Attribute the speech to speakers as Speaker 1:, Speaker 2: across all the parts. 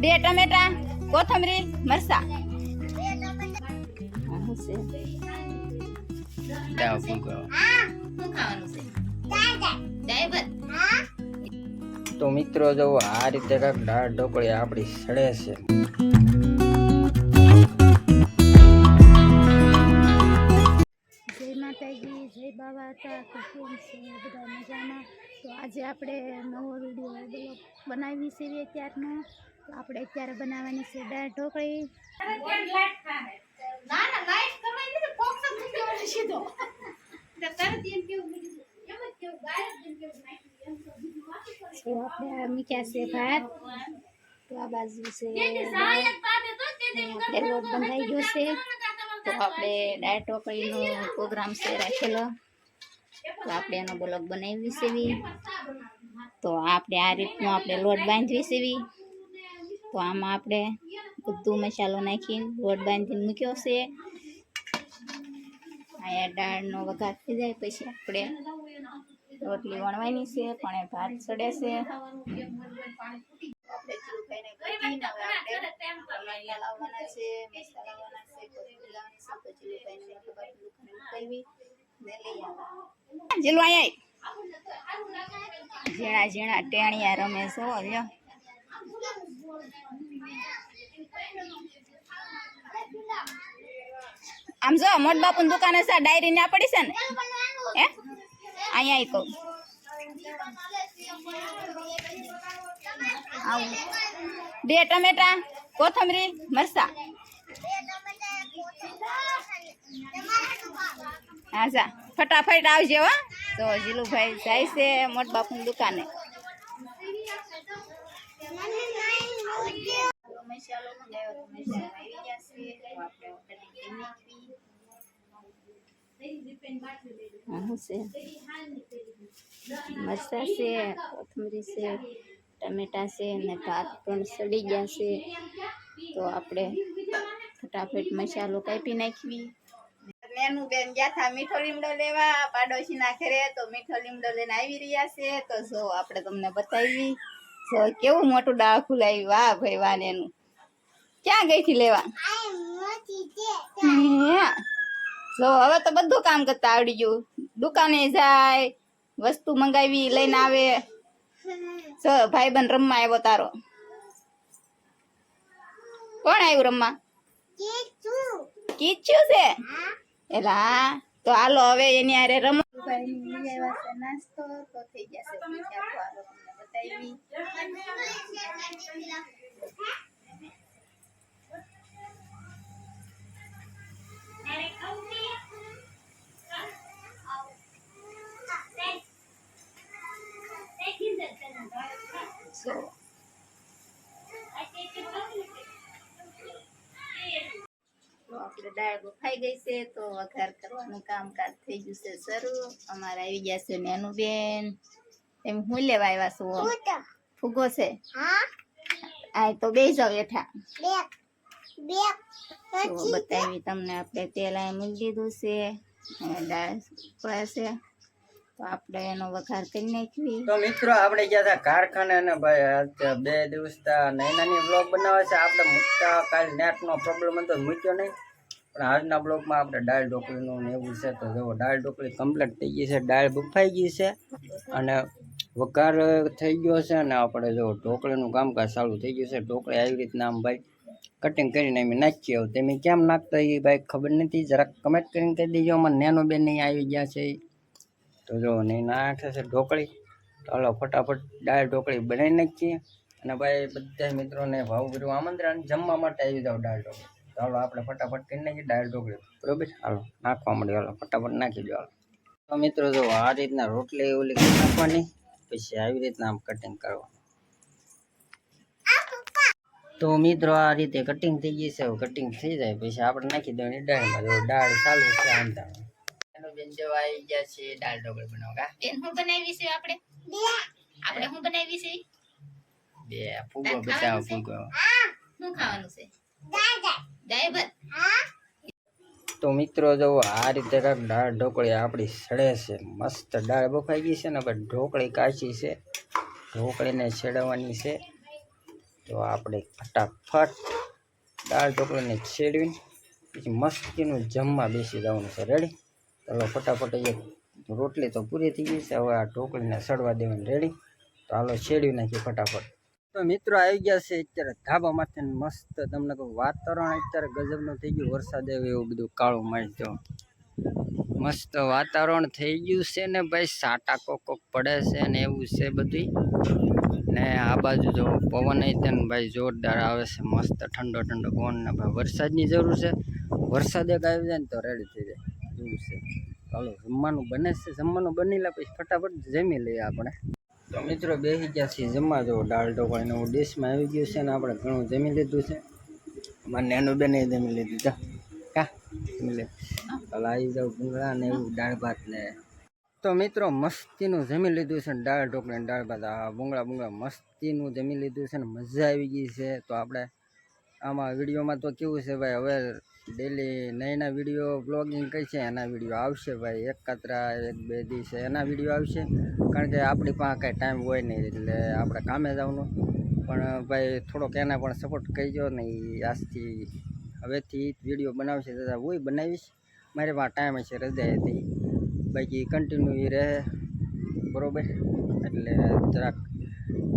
Speaker 1: બે ટમેટા, કોથમરી, મરસા.
Speaker 2: તો મિત્રો જો આ રીતે કાંક દાળ ઢોકળી આપણી સડે છે.
Speaker 1: જય માતાજી, જય બાબા હતા. તો કેમ છે બધા મજામાં? તો આજે આપણે નવો વિડીયો બ્લોગ બનાવી છે અત્યારનો. તો આપણે અત્યારે બનાવવાની છે દાળ ઢોકળી. તો આપણે મૂક્યા છે ભાત. તો આ બાજુ છે આપણે લોટ બંધાઈ ગયો છે. તો આપણે દાળ ઢોકળીનો પ્રોગ્રામ છે રાખેલો. તો આપણે એનો બ્લોગ બનાવી છે. તો આપણે આ રીતનો આપણે લોટ બાંધવી છે. તો આમાં આપણે બધું મસાલો નાખીને લોટ બાંધીને મૂક્યો છે. અહીંયા દાળનો વઘાર થઈ જાય પછી આપણે રોટલી વણવાની છે, પણ એ ભાત ચડે છે. ઝીણા ઝીણા ટેણિયા રમે છો લ્યો. આમ જો મોટ બાપુ દુકાને છે ડાયરી ના પડી છે ને હે અહીંયા કહું આવું. બે ટમેટા, કોથમરી, મરસા. હા જા ફટાફટ આવજો હો. તો જીલુભાઈ જાય છે મોટ બાપુની દુકાને. મસાલો મંગાવ્યો તો મસાલો આવી જશે. મરસા છે, કોથમરી છે, ટમેટા છે અને ભાત પણ સડી ગયા છે. તો આપણે ફટાફટ મસાલો કાપી નાખવી. નેનું બેન ગયા હતા મીઠો લીમડો લેવા પાડોશીના ઘરે. તો મીઠો લીમડો લઈને આવી રહ્યા છે. તો જો આપણે તમને બતાવી જો કેવું મોટું ડાળખું લાવી. વાહ ભાઈ વાહ. નેનું ક્યાં ગઈ થી લેવા? જો હવે તો બધું કામ કરતા આવડી ગયું. દુકાને જાય, વસ્તુ મંગાવી લઈને આવે. જો ભાઈબંધ રમવા આવ્યો તારો. કોણ આવ્યું રમવા? કીચું છે એલા. તો હાલો હવે એની આરે રમો. નાસ્તો તો થઈ જશે. બતાવી આપણે દાળ બફાઈ ગઈ છે. તો વઘાર કરવાનું કામકાજ થઈ ગયું છે શરૂ. અમારે આવી ગયા છે નેનું બેન. એમ હું લેવા આવ્યા છું? ફુગો છે. આ તો બે જાવ એઠા. બતાવી તમને. આપણે તેલ અહીં મૂકી દીધું છે. દાળ પડે છે. તો આપણે એનો વઘાર કરી નાખવી.
Speaker 2: તો મિત્રો આપણે ગયા હતા કારખાને અને ભાઈ 2 દિવસ નાની બ્લોગ બનાવે છે. આપણે મૂકતા કાલ નેટનો પ્રોબ્લેમ હતો મૂક્યો નહીં. પણ આજના બ્લોગમાં આપણે દાળ ઢોકળીનું ને એવું છે. તો જો દાળ ઢોકળી કમ્પ્લીટ થઈ ગઈ છે. દાળ બફાઈ ગઈ છે અને વઘાર થઈ ગયો છે. અને આપણે જો ઢોકળીનું કામકાજ ચાલુ થઈ ગયું છે. ઢોકળી આવી રીતના આમ ભાઈ કટિંગ કરીને અમે નાખીએ. તમે કેમ નાખતા એ ભાઈ ખબર નથી. જરાક કમેન્ટ કરીને કહી દેજો. અમારે નેનો બેન નહીં આવી ગયા છે. તો જો નહીં નાખે છે ઢોકળી. તો હાલો ફટાફટ દાળ ઢોકળી બનાવી નાખીએ. અને ભાઈ બધા મિત્રોને ભાવભર્યું આમંત્રણ જમવા માટે આવી જાવ દાળ ઢોકળી. તો હાલો આપણે ફટાફટ કરી નાખીએ દાળ ઢોકળી. બરોબર હાલો નાખવા માંડ્યો. હાલો ફટાફટ નાખી દો. હાલો તો મિત્રો જો આ રીતના રોટલી ઓલી નાખવાની. પછી આવી રીતના આમ કટિંગ કરવાનું. તો મિત્રો આ રીતે કટિંગ થઈ ગઈ છે. કટિંગ થઈ જાય પછી આપણે નાખી દેવાની દાળમાં. જો દાળ ચાલુ છે આંધા. બેન જો આવી ગયા છે દાળ ઢોકળી બનાવવા.
Speaker 1: બેન હું બનાવી છે આપણે હું બનાવી છે
Speaker 2: બે ફૂગો બતાવો. ફૂગો
Speaker 1: શું ખાવાનું છે? દાળ ભાત.
Speaker 2: તો મિત્રો જો આ રીતે કાંક દાળ ઢોકળી આપણી સડે છે. મસ્ત દાળ બફાઈ ગઈ છે ને. પણ ઢોકળી કાચી છે. ઢોકળીને છેડવાની છે. તો આપણે ફટાફટ દાળ ઢોકળીને છેડવીને પછી મસ્તીનું જમવા બેસી જવાનું છે. રેડી? ચાલો ફટાફટ એક રોટલી તો પૂરી થઈ ગઈ છે. હવે આ ઢોકળીને સડવા દેવાની. રેડી? તો હાલો છેડવી નાખીએ ફટાફટ. તો મિત્રો આવી ગયા છે અત્યારે ધાબામાંથી મસ્ત. તમને કહું વાતાવરણ અત્યારે ગજબનું થઈ ગયું. વરસાદ આવે એવું બધું કાળું મારી દો. મસ્ત વાતાવરણ થઈ ગયું છે ને ભાઈ. સાટા કોક પડે છે ને એવું છે બધું. ને આ બાજુ જો પવન ને ભાઈ જોરદાર આવે છે. મસ્ત ઠંડો ઠંડો પવન ને ભાઈ વરસાદની જરૂર છે. વરસાદ એક આવી જાય ને તો રેડી થઈ જાય એવું છે. ચાલો જમવાનું બને છે. જમવાનું બની લે પછી ફટાફટ જમી લઈએ આપણે. તો મિત્રો બેસી ગયા છીએ જમવા. જો દાળ ઢોકળીને હું ડીશમાં આવી ગયું છે ને આપણે ઘણું જમી લીધું છે. મને નેનું બેને જમી લીધું. જા કા જમી લે. ચાલો આવી જાવ ભૂંગળા ને એવું દાળ ભાત ને. તો મિત્રો મસ્તીનું જમી લીધું છે ને દાળ ઢોકળી ને દાળ ભાત. આ ભૂંગળા મસ્તીનું જમી લીધું છે ને મજા આવી ગઈ છે. તો આપણે આમાં વિડીયોમાં તો કેવું છે ભાઈ, હવે ડેલી નઈના વિડીયો બ્લોગિંગ કઈ છે એના વિડીયો આવશે ભાઈ. એક કાતરા એક બે દી છે એના વિડીયો આવશે. કારણ કે આપણી પાસે કાંઈ ટાઈમ હોય નહીં એટલે આપણે કામે જવાનું. પણ ભાઈ થોડોક એના પણ સપોર્ટ કરજો ને. એ આજથી હવેથી વિડીયો બનાવશે દાદા હું બનાવીશ. મારી પાસે ટાઈમ હશે, રજા હતી. બાકી કન્ટિન્યુ એ રહે બરાબર. એટલે જરાક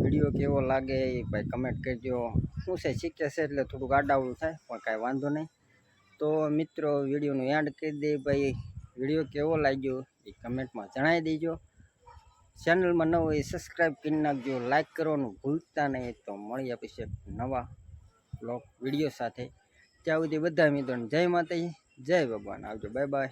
Speaker 2: વિડીયો કેવો લાગે એ ભાઈ કમેન્ટ કરજો. શું છે શીખે છે એટલે થોડુંક આડાવડું થાય પણ કાંઈ વાંધો નહીં. તો મિત્રો વિડીયોનું એન્ડ કરી દે ભાઈ. વિડીયો કેવો લાગ્યો એ કમેન્ટમાં જણાવી દેજો. ચેનલમાં ન હોય સબસ્ક્રાઈબ કરી નાખજો. લાઈક કરવાનું ભૂલતા નહીં. તો મળીએ પછી નવા બ્લોગ વિડીયો સાથે. ત્યાં સુધી બધા મિત્રોને જય માતાજી, જય ભગવાન. આવજો, બાય બાય.